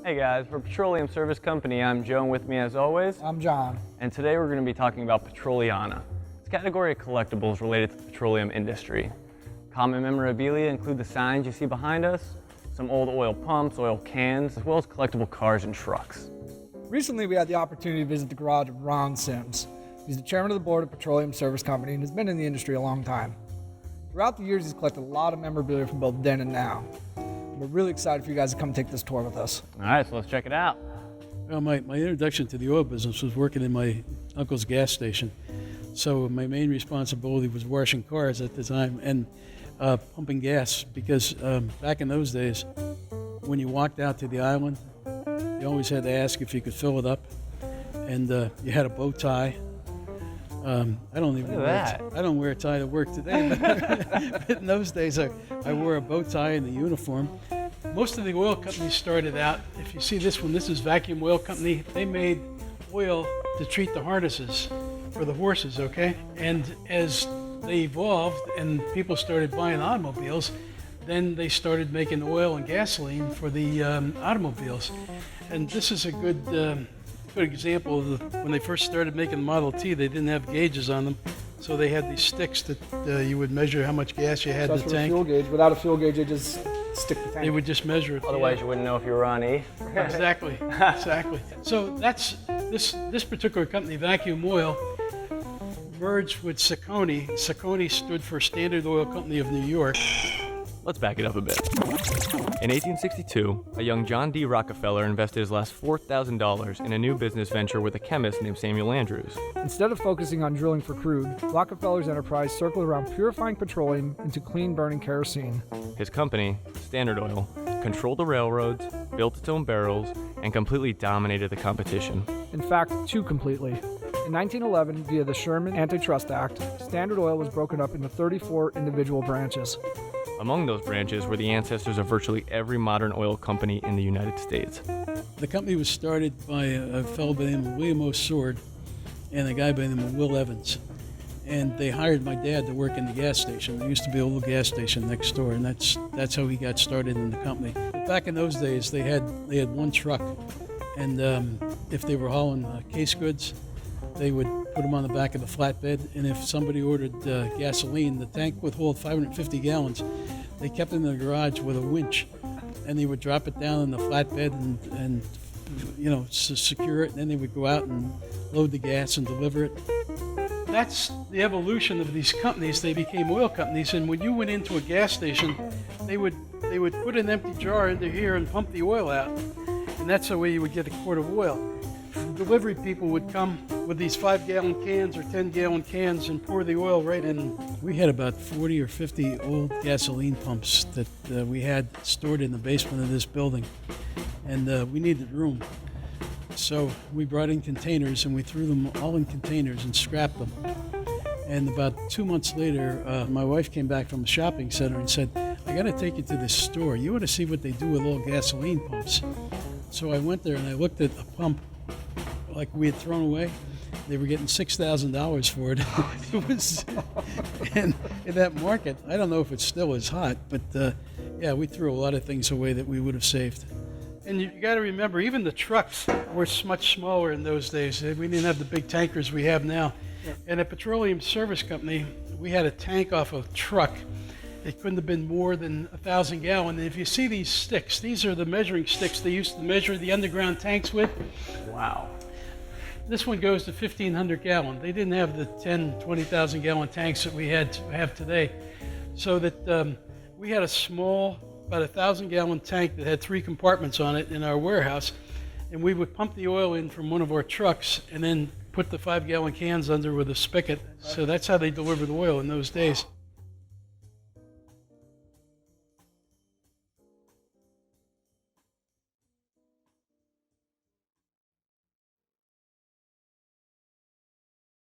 Hey guys, for Petroleum Service Company, I'm Joe, and with me as always, I'm John. and today we're going to be talking about Petroliana. It's a category of collectibles related to the petroleum industry. Common memorabilia include the signs you see behind us, some old oil pumps, oil cans, as well as collectible cars and trucks. Recently, we had the opportunity to visit the garage of Ron Sims. He's the chairman of the board of Petroleum Service Company and has been in the industry a long time. Throughout the years, he's collected a lot of memorabilia from both then and now. We're really excited for you guys to come take this tour with us. All right, so let's check it out. Well, my introduction to the oil business was working in my uncle's gas station. So my main responsibility was washing cars at the time and pumping gas, because back in those days, when you walked out to the island, you always had to ask if you could fill it up, and you had a bow tie. I don't wear a tie to work today, but in those days I wore a bow tie and a uniform. Most of the oil companies started out, if you see this one, this is Vacuum Oil Company. They made oil to treat the harnesses for the horses, okay? And as they evolved and people started buying automobiles, then they started making oil and gasoline for the automobiles. And this is a good example of when they first started making the Model T. They didn't have gauges on them, so they had these sticks that you would measure how much gas you had in the tank. That's a fuel gauge. Without a fuel gauge, they just stick the tank. They would just measure it. Otherwise, you wouldn't know if you were on E. Exactly, exactly. So that's this particular company, Vacuum Oil, merged with Saucony. Saucony stood for Standard Oil Company of New York. Let's back it up a bit. In 1862, a young John D. Rockefeller invested his last $4,000 in a new business venture with a chemist named Samuel Andrews. Instead of focusing on drilling for crude, Rockefeller's enterprise circled around purifying petroleum into clean-burning kerosene. His company, Standard Oil, controlled the railroads, built its own barrels, and completely dominated the competition. In fact, too completely. In 1911, via the Sherman Antitrust Act, Standard Oil was broken up into 34 individual branches. Among those branches were the ancestors of virtually every modern oil company in the United States. The company was started by a fellow by the name of William O. Sword and a guy by the name of Will Evans. And they hired my dad to work in the gas station. There used to be a little gas station next door, and that's how he got started in the company. But back in those days, they had one truck, and if they were hauling case goods, they would put them on the back of the flatbed, and if somebody ordered gasoline, the tank would hold 550 gallons. They kept it in the garage with a winch, and they would drop it down in the flatbed and secure it, and then they would go out and load the gas and deliver it. That's the evolution of these companies. They became oil companies, and when you went into a gas station, they would put an empty jar into here and pump the oil out, and that's the way you would get a quart of oil. Delivery people would come with these 5-gallon cans or 10-gallon cans and pour the oil right in. We had about 40 or 50 old gasoline pumps that we had stored in the basement of this building, and we needed room. So we brought in containers, and we threw them all in containers and scrapped them. And about 2 months later, my wife came back from the shopping center and said, "I got to take you to this store. You ought to see what they do with old gasoline pumps." So I went there and I looked at a pump like we had thrown away. They were getting $6,000 for it. It was in that market. I don't know if it still is hot, but yeah, we threw a lot of things away that we would have saved. And you got to remember, even the trucks were much smaller in those days. We didn't have the big tankers we have now. Yeah. And at Petroleum Service Company, we had a tank off a truck. It couldn't have been more than 1,000 gallon. And if you see these sticks, these are the measuring sticks they used to measure the underground tanks with. Wow. This one goes to 1,500 gallon. They didn't have the 10, 20,000 gallon tanks that we have today. So that we had a small, about 1,000 gallon tank that had 3 compartments on it in our warehouse. And we would pump the oil in from one of our trucks and then put the 5-gallon cans under with a spigot. So that's how they delivered oil in those days.